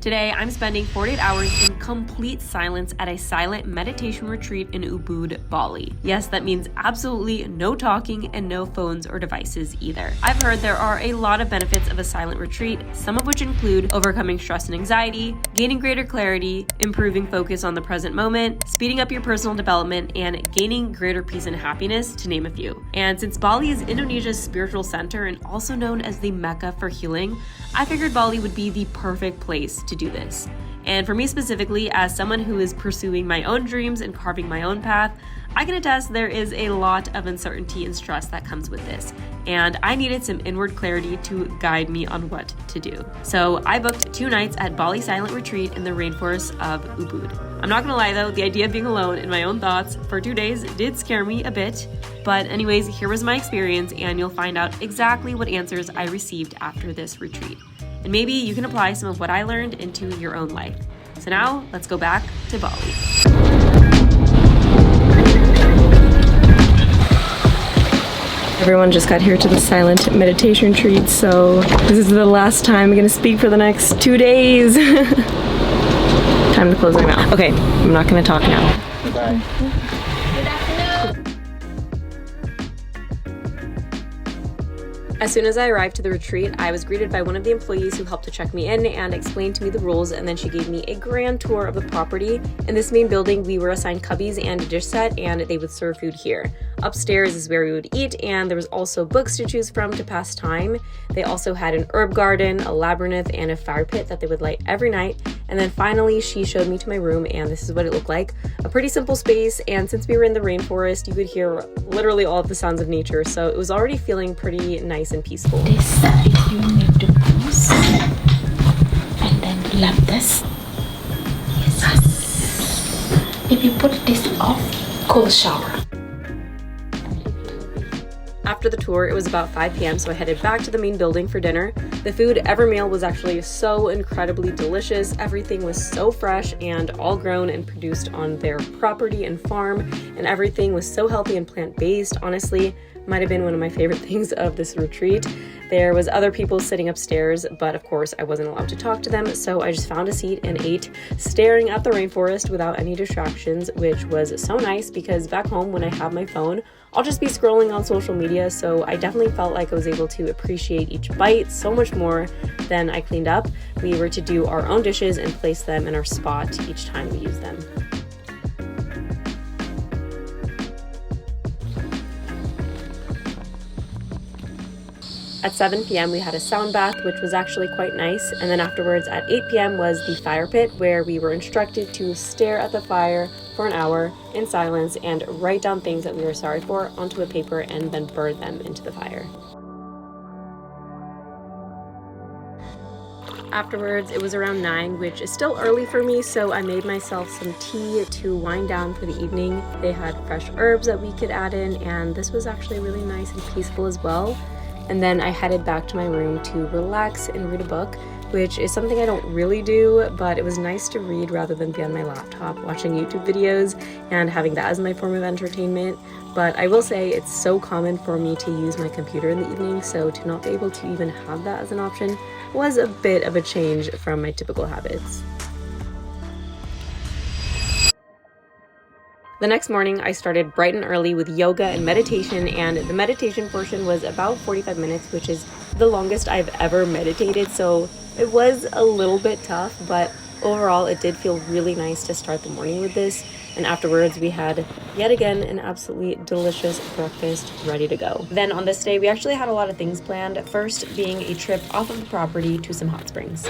Today, I'm spending 48 hours in complete silence at a silent meditation retreat in Ubud, Bali. Yes, that means absolutely no talking and no phones or devices either. I've heard there are a lot of benefits of a silent retreat, some of which include overcoming stress and anxiety, gaining greater clarity, improving focus on the present moment, speeding up your personal development, and gaining greater peace and happiness, to name a few. And since Bali is Indonesia's spiritual center and also known as the Mecca for healing, I figured Bali would be the perfect place to do this. And for me specifically, as someone who is pursuing my own dreams and carving my own path, I can attest there is a lot of uncertainty and stress that comes with this. And I needed some inward clarity to guide me on what to do. So I booked 2 nights at Bali Silent Retreat in the rainforests of Ubud. I'm not gonna lie though, the idea of being alone in my own thoughts for 2 days did scare me a bit. But anyways, here was my experience, and you'll find out exactly what answers I received after this retreat. And maybe you can apply some of what I learned into your own life. So now, let's go back to Bali. Everyone just got here to the silent meditation retreat, so this is the last time I'm gonna speak for the next 2 days. Time to close my mouth. Okay, I'm not gonna talk now. Bye. As soon as I arrived to the retreat, I was greeted by one of the employees who helped to check me in and explain to me the rules, and then she gave me a grand tour of the property. In this main building, we were assigned cubbies and a dish set, and they would serve food here. Upstairs is where we would eat, and there was also books to choose from to pass time. They also had an herb garden, a labyrinth, and a fire pit that they would light every night. And then finally, she showed me to my room, and this is what it looked like. A pretty simple space, and since we were in the rainforest, you could hear literally all of the sounds of nature, so it was already feeling pretty nice and peaceful. This you need to pause and then lap this. Yes. If you put this off, cold shower. After the tour, it was about 5 p.m., so I headed back to the main building for dinner. The food every meal was actually so incredibly delicious. Everything was so fresh and all grown and produced on their property and farm, and everything was so healthy and plant-based. Honestly, might have been one of my favorite things of this retreat. There was other people sitting upstairs, but of course I wasn't allowed to talk to them, so I just found a seat and ate, staring at the rainforest without any distractions, which was so nice because back home when I have my phone, I'll just be scrolling on social media, so I definitely felt like I was able to appreciate each bite so much more than I cleaned up. We were to do our own dishes and place them in our spot each time we use them. At 7 p.m. we had a sound bath, which was actually quite nice, and then afterwards at 8 p.m. was the fire pit, where we were instructed to stare at the fire for an hour in silence and write down things that we were sorry for onto a paper and then burn them into the fire. Afterwards, it was around 9, which is still early for me, so I made myself some tea to wind down for the evening. They had fresh herbs that we could add in, and this was actually really nice and peaceful as well. And then I headed back to my room to relax and read a book, which is something I don't really do, but it was nice to read rather than be on my laptop watching YouTube videos and having that as my form of entertainment. But I will say it's so common for me to use my computer in the evening, so to not be able to even have that as an option was a bit of a change from my typical habits. The next morning, I started bright and early with yoga and meditation, and the meditation portion was about 45 minutes, which is the longest I've ever meditated, so it was a little bit tough, but overall it did feel really nice to start the morning with this. And afterwards, we had, yet again, an absolutely delicious breakfast ready to go. Then on this day, we actually had a lot of things planned, first being a trip off of the property to some hot springs.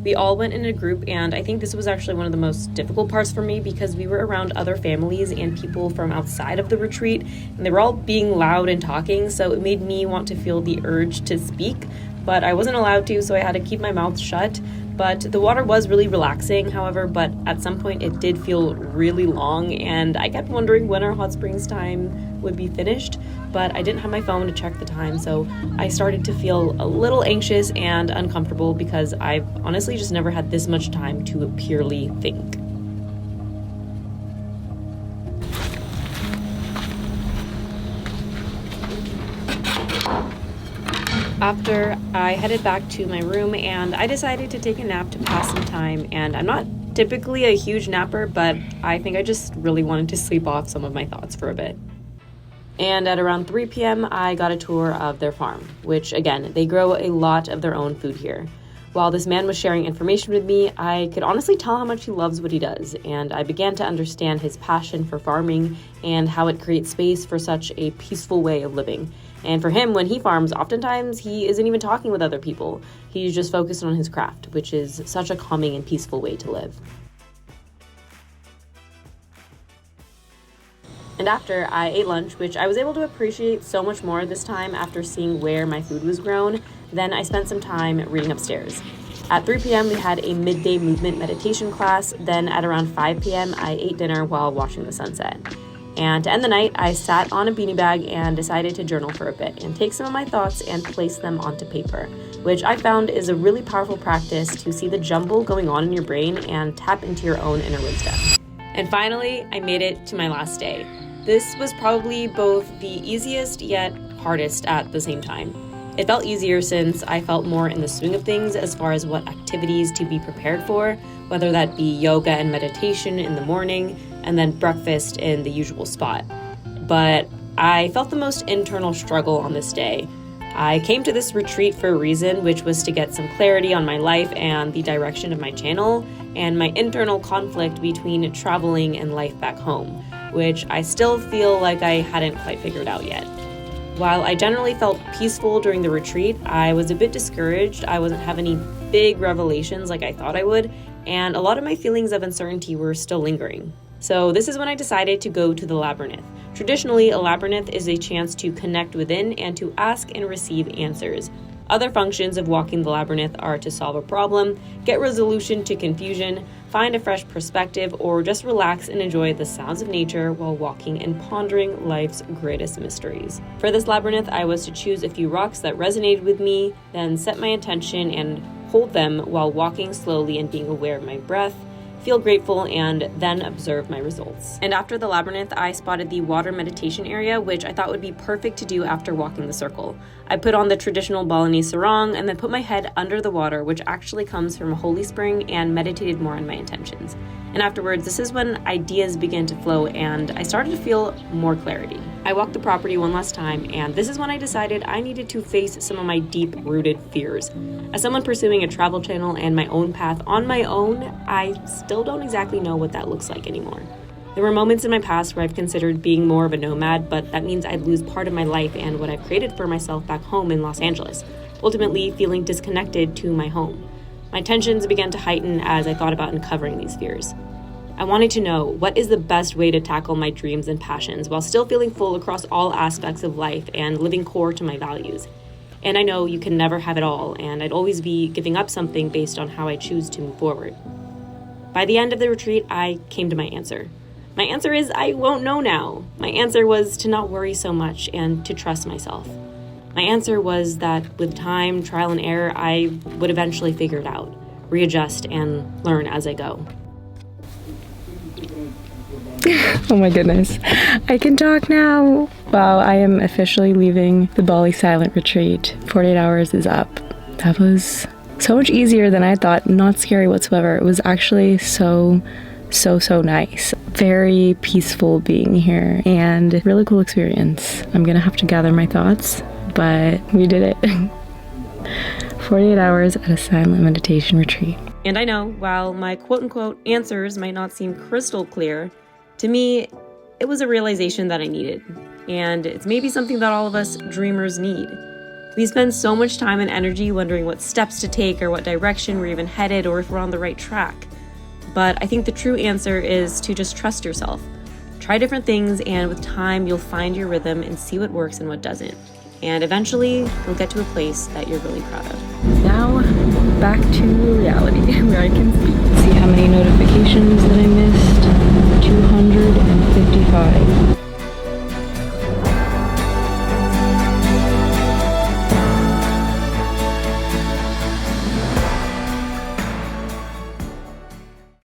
We all went in a group, and I think this was actually one of the most difficult parts for me because we were around other families and people from outside of the retreat, and they were all being loud and talking, so it made me want to feel the urge to speak, but I wasn't allowed to, so I had to keep my mouth shut. But the water was really relaxing, however, but at some point it did feel really long, and I kept wondering when our hot springs time would be finished, but I didn't have my phone to check the time, so I started to feel a little anxious and uncomfortable because I've honestly just never had this much time to purely think. After, I headed back to my room and I decided to take a nap to pass some time. And I'm not typically a huge napper, but I think I just really wanted to sleep off some of my thoughts for a bit. And at around 3 p.m., I got a tour of their farm, which again, they grow a lot of their own food here. While this man was sharing information with me, I could honestly tell how much he loves what he does, and I began to understand his passion for farming and how it creates space for such a peaceful way of living. And for him, when he farms, oftentimes he isn't even talking with other people. He's just focused on his craft, which is such a calming and peaceful way to live. And after, I ate lunch, which I was able to appreciate so much more this time after seeing where my food was grown. Then I spent some time reading upstairs. At 3 p.m., we had a midday movement meditation class. Then at around 5 p.m., I ate dinner while watching the sunset. And to end the night, I sat on a beanie bag and decided to journal for a bit and take some of my thoughts and place them onto paper, which I found is a really powerful practice to see the jumble going on in your brain and tap into your own inner wisdom. And finally, I made it to my last day. This was probably both the easiest yet hardest at the same time. It felt easier since I felt more in the swing of things as far as what activities to be prepared for, whether that be yoga and meditation in the morning and then breakfast in the usual spot. But I felt the most internal struggle on this day. I came to this retreat for a reason, which was to get some clarity on my life and the direction of my channel and my internal conflict between traveling and life back home, which I still feel like I hadn't quite figured out yet. While I generally felt peaceful during the retreat, I was a bit discouraged. I wasn't having any big revelations like I thought I would, and a lot of my feelings of uncertainty were still lingering. So this is when I decided to go to the labyrinth. Traditionally, a labyrinth is a chance to connect within and to ask and receive answers. Other functions of walking the labyrinth are to solve a problem, get resolution to confusion, find a fresh perspective, or just relax and enjoy the sounds of nature while walking and pondering life's greatest mysteries. For this labyrinth, I was to choose a few rocks that resonated with me, then set my attention and hold them while walking slowly and being aware of my breath, feel grateful, and then observe my results. And after the labyrinth, I spotted the water meditation area, which I thought would be perfect to do after walking the circle. I put on the traditional Balinese sarong and then put my head under the water, which actually comes from a holy spring, and meditated more on my intentions. And afterwards, this is when ideas began to flow and I started to feel more clarity. I walked the property one last time, and this is when I decided I needed to face some of my deep-rooted fears. As someone pursuing a travel channel and my own path on my own, I still don't exactly know what that looks like anymore. There were moments in my past where I've considered being more of a nomad, but that means I'd lose part of my life and what I've created for myself back home in Los Angeles, ultimately feeling disconnected to my home. My tensions began to heighten as I thought about uncovering these fears. I wanted to know, what is the best way to tackle my dreams and passions while still feeling full across all aspects of life and living core to my values? And I know you can never have it all, and I'd always be giving up something based on how I choose to move forward. By the end of the retreat, I came to my answer. My answer is I won't know now. My answer was to not worry so much and to trust myself. My answer was that with time, trial and error, I would eventually figure it out, readjust, and learn as I go. Oh my goodness, I can talk now. Wow, I am officially leaving the Bali Silent Retreat. 48 hours is up. That was so much easier than I thought, not scary whatsoever. It was actually so nice. Very peaceful being here and really cool experience. I'm gonna have to gather my thoughts, but we did it. 48 hours at a silent meditation retreat. And I know, while my quote-unquote answers might not seem crystal clear, to me, it was a realization that I needed. And it's maybe something that all of us dreamers need. We spend so much time and energy wondering what steps to take or what direction we're even headed or if we're on the right track. But I think the true answer is to just trust yourself. Try different things, and with time, you'll find your rhythm and see what works and what doesn't. And eventually, you'll get to a place that you're really proud of. Now, back to reality, where I can speak. See how many notifications that I missed.